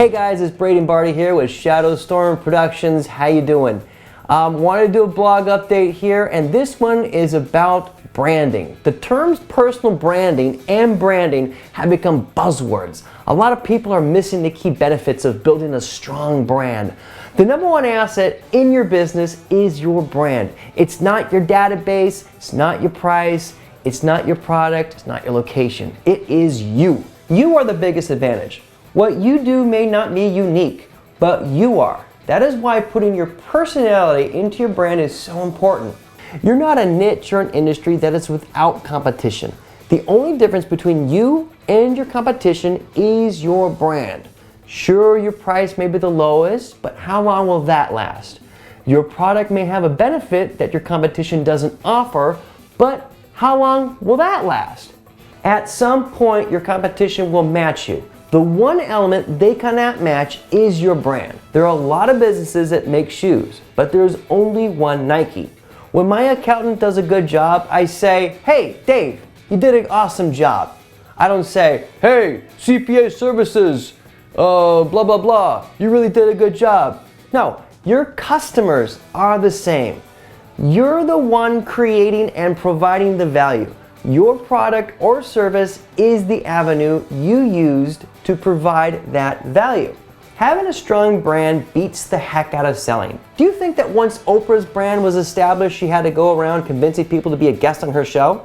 Hey guys, it's Braden Barty here with Shadow Storm Productions. How you doing? Wanted to do a blog update here, and this one is about branding. The terms personal branding and branding have become buzzwords. A lot of people are missing the key benefits of building a strong brand. The number one asset in your business is your brand. It's not your database, it's not your price, it's not your product, it's not your location. It is you. You are the biggest advantage. What you do may not be unique, but you are. That is why putting your personality into your brand is so important. You're not a niche or an industry that is without competition. The only difference between you and your competition is your brand. Sure, your price may be the lowest, but how long will that last? Your product may have a benefit that your competition doesn't offer, but how long will that last? At some point, your competition will match you. The one element they cannot match is your brand. There are a lot of businesses that make shoes, but there's only one Nike. When my accountant does a good job, I say, "Hey, Dave, you did an awesome job." I don't say, "Hey, CPA services, blah, blah, blah, you really did a good job." No, your customers are the same. You're the one creating and providing the value. Your product or service is the avenue you used to provide that value. Having a strong brand beats the heck out of selling. Do you think that once Oprah's brand was established, she had to go around convincing people to be a guest on her show?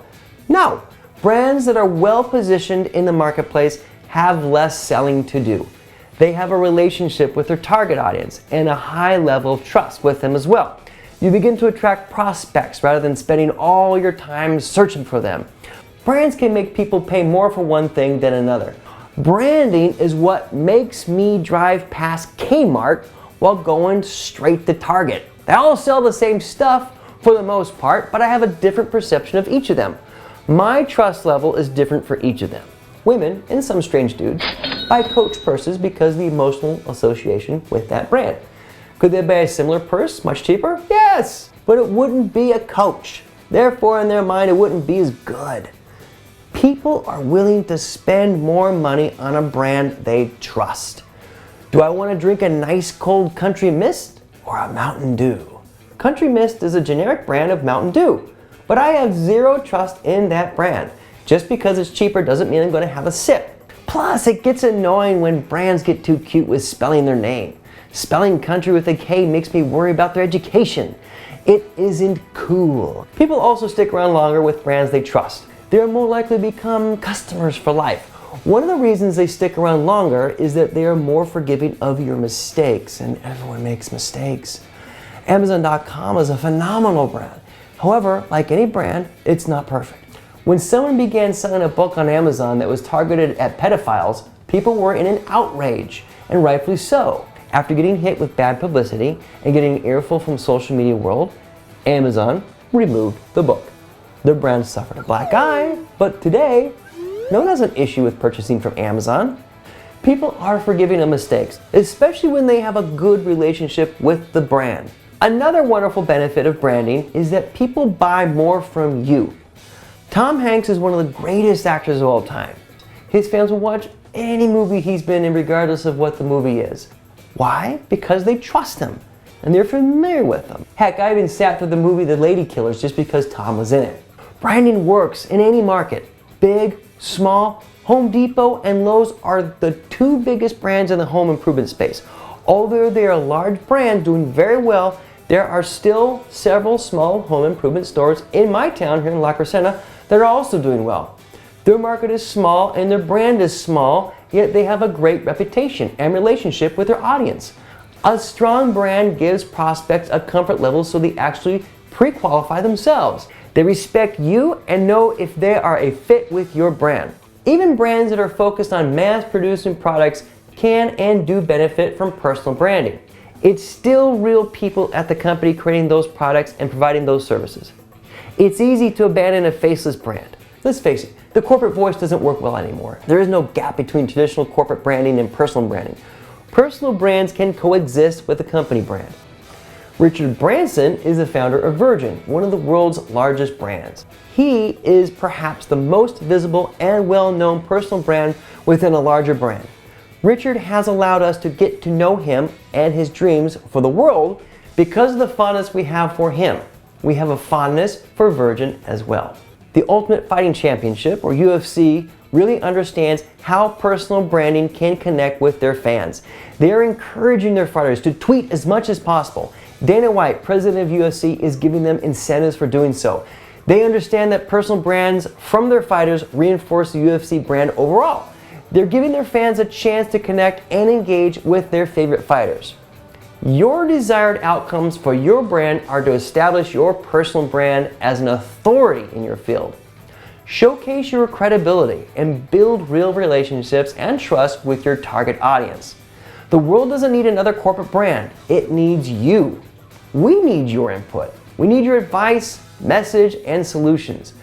No. Brands that are well positioned in the marketplace have less selling to do. They have a relationship with their target audience and a high level of trust with them as well. You begin to attract prospects rather than spending all your time searching for them. Brands can make people pay more for one thing than another. Branding is what makes me drive past Kmart while going straight to Target. They all sell the same stuff for the most part, but I have a different perception of each of them. My trust level is different for each of them. Women, and some strange dudes, buy Coach purses because of the emotional association with that brand. Could they buy a similar purse, much cheaper? Yes, but it wouldn't be a Coach. Therefore, in their mind, it wouldn't be as good. People are willing to spend more money on a brand they trust. Do I want to drink a nice cold Country Mist or a Mountain Dew? Country Mist is a generic brand of Mountain Dew, but I have zero trust in that brand. Just because it's cheaper doesn't mean I'm going to have a sip. Plus, it gets annoying when brands get too cute with spelling their name. Spelling country with a K makes me worry about their education. It isn't cool. People also stick around longer with brands they trust. They're more likely to become customers for life. One of the reasons they stick around longer is that they are more forgiving of your mistakes, and everyone makes mistakes. Amazon.com is a phenomenal brand. However, like any brand, it's not perfect. When someone began selling a book on Amazon that was targeted at pedophiles, people were in an outrage, and rightfully so. After getting hit with bad publicity and getting an earful from social media world, Amazon removed the book. Their brand suffered a black eye, but today, no one has an issue with purchasing from Amazon. People are forgiving of mistakes, especially when they have a good relationship with the brand. Another wonderful benefit of branding is that people buy more from you. Tom Hanks is one of the greatest actors of all time. His fans will watch any movie he's been in regardless of what the movie is. Why? Because they trust him and they're familiar with him. Heck, I even sat through the movie The Lady Killers just because Tom was in it. Branding works in any market. Big, small, Home Depot and Lowe's are the two biggest brands in the home improvement space. Although they are large brands doing very well, there are still several small home improvement stores in my town here in La Crescenta that are also doing well. Their market is small and their brand is small, yet they have a great reputation and relationship with their audience. A strong brand gives prospects a comfort level so they actually pre-qualify themselves. They respect you and know if they are a fit with your brand. Even brands that are focused on mass-producing products can and do benefit from personal branding. It's still real people at the company creating those products and providing those services. It's easy to abandon a faceless brand. Let's face it, the corporate voice doesn't work well anymore. There is no gap between traditional corporate branding and personal branding. Personal brands can coexist with a company brand. Richard Branson is the founder of Virgin, one of the world's largest brands. He is perhaps the most visible and well-known personal brand within a larger brand. Richard has allowed us to get to know him and his dreams for the world because of the fondness we have for him. We have a fondness for Virgin as well. The Ultimate Fighting Championship, or UFC, really understands how personal branding can connect with their fans. They are encouraging their fighters to tweet as much as possible. Dana White, president of UFC, is giving them incentives for doing so. They understand that personal brands from their fighters reinforce the UFC brand overall. They're giving their fans a chance to connect and engage with their favorite fighters. Your desired outcomes for your brand are to establish your personal brand as an authority in your field. Showcase your credibility and build real relationships and trust with your target audience. The world doesn't need another corporate brand, it needs you. We need your input. We need your advice, message, and solutions.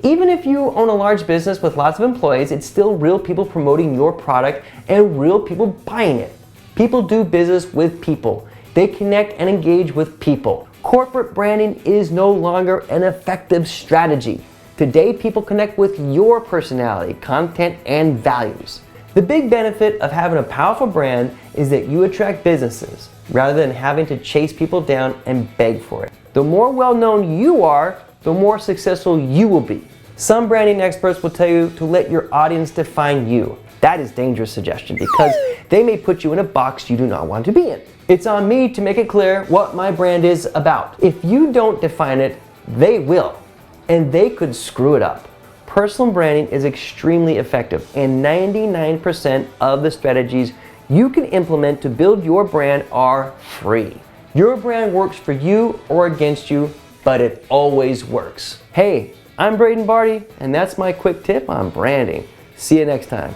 Even if you own a large business with lots of employees, it's still real people promoting your product and real people buying it. People do business with people. They connect and engage with people. Corporate branding is no longer an effective strategy. Today, people connect with your personality, content, and values. The big benefit of having a powerful brand is that you attract businesses rather than having to chase people down and beg for it. The more well-known you are, the more successful you will be. Some branding experts will tell you to let your audience define you. That is a dangerous suggestion because they may put you in a box you do not want to be in. It's on me to make it clear what my brand is about. If you don't define it, they will, and they could screw it up. Personal branding is extremely effective, and 99% of the strategies you can implement to build your brand are free. Your brand works for you or against you, but it always works. Hey, I'm Braden Barty, and that's my quick tip on branding. See you next time.